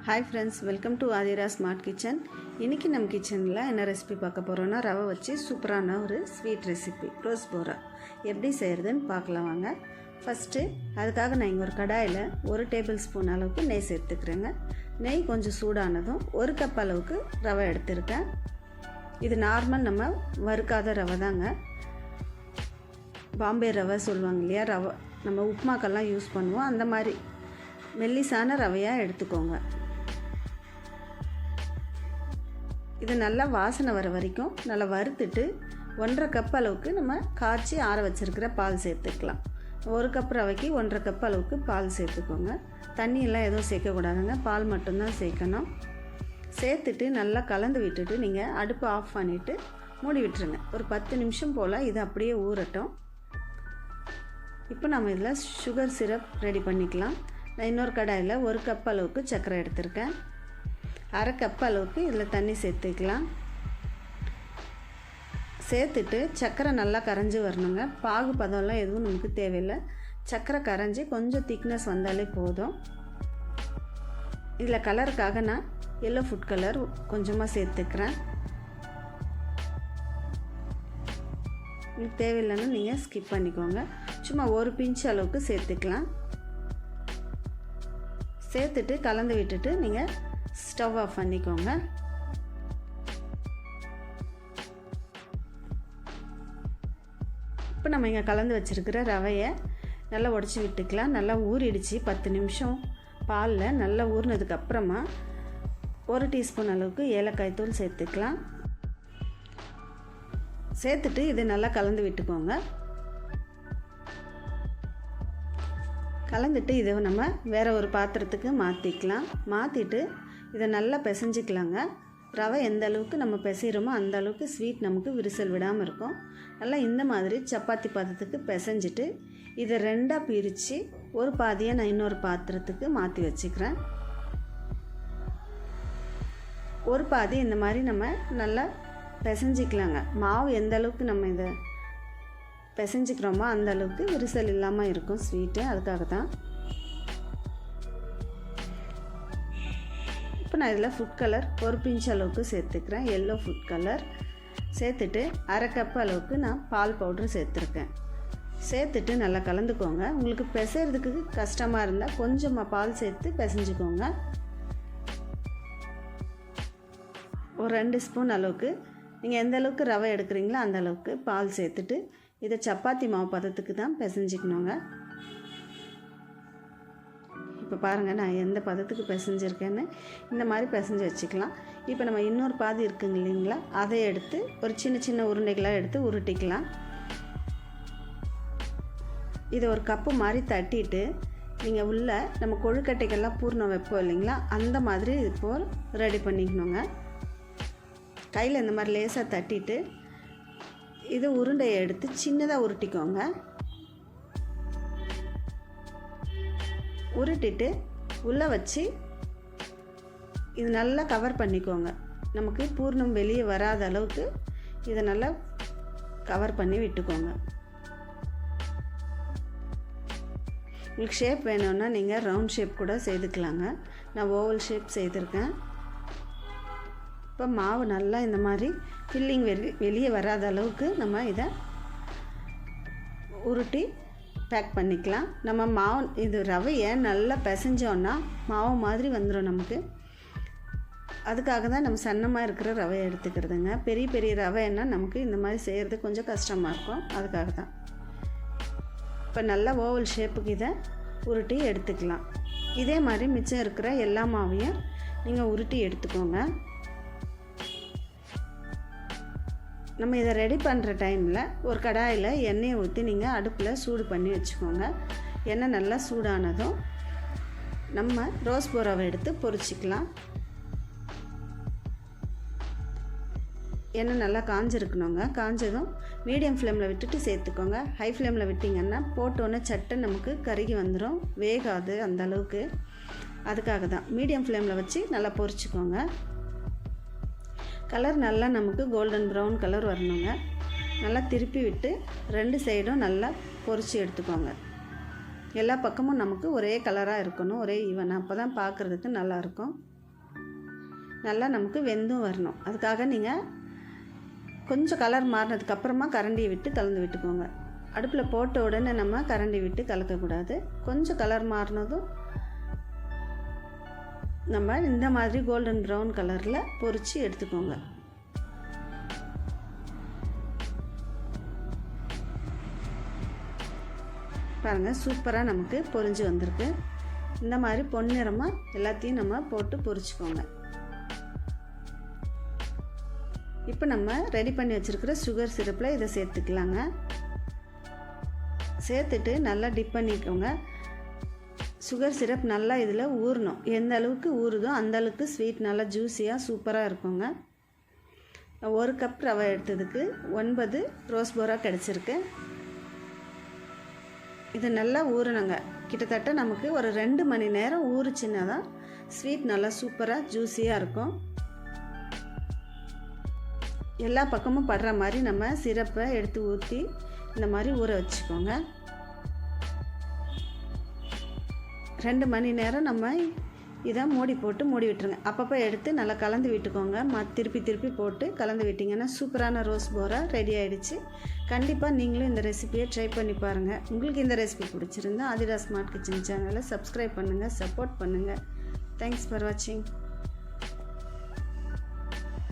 Hi friends, welcome to Aadhira smart kitchen. இன்றைக்கி நம்ம கிச்சனில் என்ன ரெசிபி பார்க்க போகிறோன்னா, ரவை வச்சு சூப்பரான ஒரு ஸ்வீட் ரெசிபி ரோஸ் போரா எப்படி செய்கிறதுன்னு பார்க்கலாம் வாங்க. ஃபஸ்ட்டு அதுக்காக நான் இங்கே ஒரு கடாயில் 1 டேபிள் ஸ்பூன் அளவுக்கு நெய் சேர்த்துக்கிறேங்க. நெய் கொஞ்சம் சூடானதும் 1 கப் அளவுக்கு ரவை எடுத்துருக்கேன். இது நார்மல் நம்ம வறுக்காத ரவை தாங்க. பாம்பே ரவை சொல்லுவாங்க இல்லையா, ரவை நம்ம உப்புமாக்கெல்லாம் யூஸ் பண்ணுவோம். அந்த மாதிரி மெல்லிசான ரவையாக எடுத்துக்கோங்க. இது நல்லா வாசனை வர வரைக்கும் நல்லா வறுத்துட்டு 1.5 கப் அளவுக்கு நம்ம காய்ச்சி ஆற வச்சுருக்கிற பால் சேர்த்துக்கலாம். 1 கப் ரவைக்கு 1.5 கப் அளவுக்கு பால் சேர்த்துக்கோங்க. தண்ணியெல்லாம் எதுவும் சேர்க்கக்கூடாதுங்க, பால் மட்டும்தான் சேர்க்கணும். சேர்த்துட்டு நல்லா கலந்து விட்டுட்டு நீங்கள் அடுப்பு ஆஃப் பண்ணிவிட்டு மூடி விட்டுருங்க. ஒரு 10 நிமிஷம் போல் இது அப்படியே ஊறட்டும். இப்போ நம்ம இதில் சுகர் சிரப் ரெடி பண்ணிக்கலாம். நான் இன்னொரு கடாயில் 1 கப் அளவுக்கு சர்க்கரை எடுத்திருக்கேன். 1/2 கப் அளவுக்கு இதில் தண்ணி சேர்த்துக்கலாம். சேர்த்துட்டு சர்க்கரை நல்லா கரைஞ்சி வரணுங்க. பாகு பதம்லாம் எதுவும் நமக்கு தேவையில்லை. சர்க்கரை கரைஞ்சி கொஞ்சம் திக்னஸ் வந்தாலே போதும். இதில் கலருக்காக நான் எல்லோ ஃபுட் கலர் கொஞ்சமாக சேர்த்துக்கிறேன். உங்களுக்கு தேவையில்லைன்னு நீங்கள் ஸ்கிப் பண்ணிக்கோங்க. சும்மா 1 பிஞ்ச் அளவுக்கு சேர்த்துக்கலாம். சேர்த்துட்டு கலந்து விட்டுட்டு நீங்கள் ஸ்டவ் ஆஃப் பண்ணிக்கோங்க. இப்போ நம்ம இங்கே கலந்து வச்சுருக்கிற ரவையை நல்லா உடச்சி விட்டுக்கலாம். நல்லா ஊறிடுச்சு. 10 நிமிஷம் பாலில் நல்லா ஊறினதுக்கப்புறமா 1 டீஸ்பூன் அளவுக்கு ஏலக்காய் தூள் சேர்த்துக்கலாம். சேர்த்துட்டு இதை நல்லா கலந்து விட்டுக்கோங்க. கலந்துட்டு இதை நம்ம வேறு ஒரு பாத்திரத்துக்கு மாற்றிக்கலாம். மாற்றிட்டு இதை நல்லா பிசைஞ்சிக்கலாங்க. ரவை எந்த அளவுக்கு நம்ம பிசைகிறோமோ அந்த அளவுக்கு ஸ்வீட் நமக்கு விரிசல் விடாமல் இருக்கும். நல்லா இந்த மாதிரி சப்பாத்தி பாத்திரத்துக்கு பிசைஞ்சிட்டு இதை 2ஆக பிரித்து ஒரு பாதியை நான் இன்னொரு பாத்திரத்துக்கு மாற்றி வச்சுக்கிறேன். ஒரு பாதி இந்த மாதிரி நம்ம நல்லா பிசைஞ்சிக்கலாங்க. மாவு எந்த அளவுக்கு நம்ம இதை பிசைஞ்சிக்கிறோமோ அந்த அளவுக்கு விரிசல் இல்லாமல் இருக்கும் ஸ்வீட்டு. அதுக்காக தான் இப்போ நான் இதில் ஃபுட் கலர் 1 பிஞ்ச் அளவுக்கு சேர்த்துக்கிறேன். எல்லோ ஃபுட் கலர் சேர்த்துட்டு 1/2 கப் அளவுக்கு நான் பால் பவுட்ரு சேர்த்துருக்கேன். சேர்த்துட்டு நல்லா கலந்துக்கோங்க. உங்களுக்கு பிசைறதுக்கு கஷ்டமாக இருந்தால் கொஞ்சமாக பால் சேர்த்து பிசைஞ்சிக்கோங்க. ஒரு 2 ஸ்பூன் அளவுக்கு நீங்கள் எந்த அளவுக்கு ரவை எடுக்கிறீங்களோ அந்த அளவுக்கு பால் சேர்த்துட்டு இதை சப்பாத்தி மாவு பதத்துக்கு தான் பிசைஞ்சிக்கணுங்க. இப்போ பாருங்கள் நான் எந்த பதத்துக்கு பிசைஞ்சிருக்கேன்னு. இந்த மாதிரி பிசைஞ்சு வச்சுக்கலாம். இப்போ நம்ம இன்னொரு பாதி இருக்குங்க இல்லைங்களா, அதை எடுத்து ஒரு சின்ன சின்ன உருண்டைகளாக எடுத்து உருட்டிக்கலாம். இதை ஒரு கப்பு மாதிரி தட்டிட்டு நீங்கள் உள்ள நம்ம கொழுக்கட்டைகள்லாம் பூர்ணம் வைப்போம் இல்லைங்களா, அந்த மாதிரி இப்போது ரெடி பண்ணிக்கணுங்க. கையில் இந்த மாதிரி லேசாக தட்டிட்டு இதை உருண்டையை எடுத்து சின்னதாக உருட்டிக்கோங்க. உருட்டிட்டு உள்ளே வச்சு இது நல்லா கவர் பண்ணிக்கோங்க. நமக்கு பூர்ணம் வெளியே வராத அளவுக்கு இதை நல்லா கவர் பண்ணி விட்டுக்கோங்க. உங்களுக்கு ஷேப் வேணும்னா நீங்கள் ரவுண்ட் ஷேப் கூட செய்துக்கலாங்க. நான் ஓவல் ஷேப் செய்திருக்கேன். இப்போ மாவு நல்லா இந்த மாதிரி ஃபில்லிங் வெளியே வராத அளவுக்கு நம்ம இதை உருட்டி பேக் பண்ணிக்கலாம். நம்ம மாவு இது ரவையை நல்லா பிசைஞ்சோன்னா மாவு மாதிரி வந்துடும் நமக்கு. அதுக்காக தான் நம்ம சன்னமாக இருக்கிற ரவையை எடுத்துக்கிறதுங்க. பெரிய பெரிய ரவைன்னா நமக்கு இந்த மாதிரி செய்கிறது கொஞ்சம் கஷ்டமாக இருக்கும். அதுக்காக தான் இப்போ நல்லா ஓவல் ஷேப்புக்கு இதை உருட்டி எடுத்துக்கலாம். இதே மாதிரி மிச்சம் இருக்கிற எல்லா மாவையும் நீங்கள் உருட்டி எடுத்துக்கோங்க. நம்ம இதை ரெடி பண்ணுற டைமில் ஒரு கடாயில் எண்ணெயை ஊற்றி நீங்கள் அடுப்பில் சூடு பண்ணி வச்சுக்கோங்க. எண்ணெய் நல்லா சூடானதும் நம்ம ரோஸ் போராவை எடுத்து பொரிச்சிக்கலாம். எண்ணெய் நல்லா காஞ்சிருக்கணுங்க. காஞ்சதும் மீடியம் ஃப்ளேமில் விட்டுட்டு சேர்த்துக்கோங்க. ஹை ஃப்ளேமில் விட்டிங்கன்னா போட்டோன்னே சட்டை நமக்கு கருகி வந்துடும், வேகாது அந்த அளவுக்கு. அதுக்காக தான் மீடியம் ஃப்ளேமில் வச்சு நல்லா பொரிச்சிக்கோங்க. கலர் நல்லா நமக்கு கோல்டன் ப்ரௌன் கலர் வரணுங்க. நல்லா திருப்பி விட்டு 2 சைடும் நல்லா பொரித்து எடுத்துக்கோங்க. எல்லா பக்கமும் நமக்கு ஒரே கலராக இருக்கணும், ஒரே ஈவனாக. அப்போ தான் பார்க்குறதுக்கு நல்லாயிருக்கும். நல்லா நமக்கு வெந்தும் வரணும். அதுக்காக நீங்கள் கொஞ்சம் கலர் மாறினதுக்கப்புறமா கரண்டியை விட்டு கலந்து விட்டுக்கோங்க. அடுப்பில் போட்ட உடனே நம்ம கரண்டி விட்டு கலக்கக்கூடாது. கொஞ்சம் கலர் மாறினதும் நம்ம இந்த மாதிரி கோல்டன் ப்ரௌன் கலரில் பொரித்து எடுத்துக்கோங்க. பாருங்கள், சூப்பராக நமக்கு பொரிஞ்சு வந்திருக்கு. இந்த மாதிரி பொன்னிறமாக எல்லாத்தையும் நம்ம போட்டு பொரிச்சுக்கோங்க. இப்போ நம்ம ரெடி பண்ணி வச்சுருக்கிற சுகர் சிரப்பில் இதை சேர்த்துக்கலாங்க. சேர்த்துட்டு நல்லா டிப் பண்ணிக்கோங்க. சுகர் சிரப் நல்லா இதில் ஊறணும். எந்த அளவுக்கு ஊறுதோ அந்த அளவுக்கு ஸ்வீட் நல்லா ஜூஸியாக சூப்பராக இருக்குங்க. 1 கப் ரவை எடுத்ததுக்கு 9 ரோஸ் போரா கிடச்சிருக்கு. இது நல்லா ஊறணுங்க. கிட்டத்தட்ட நமக்கு ஒரு 2 மணி நேரம் ஊறுச்சுன்னா தான் ஸ்வீட் நல்லா சூப்பராக ஜூஸியாக இருக்கும். எல்லா பக்கமும் படுற மாதிரி நம்ம சிரப்பை எடுத்து ஊற்றி இந்த மாதிரி ஊற வச்சுக்கோங்க. 2 மணி நேரம் நம்ம இதை மூடி போட்டு மூடி விட்டுருங்க. அப்பப்போ எடுத்து நல்லா கலந்து விட்டுக்கோங்க. திருப்பி போட்டு கலந்து விட்டிங்கன்னா சூப்பரான ரோஸ் போரா ரெடி ஆகிடுச்சு. கண்டிப்பாக நீங்களும் இந்த ரெசிபியை ட்ரை பண்ணி பாருங்கள். உங்களுக்கு இந்த ரெசிபி பிடிச்சிருந்தா ஆதிரா ஸ்மார்ட் கிச்சன் சேனலை சப்ஸ்கிரைப் பண்ணுங்கள், சப்போர்ட் பண்ணுங்கள். தேங்க்ஸ் ஃபார் வாட்சிங்.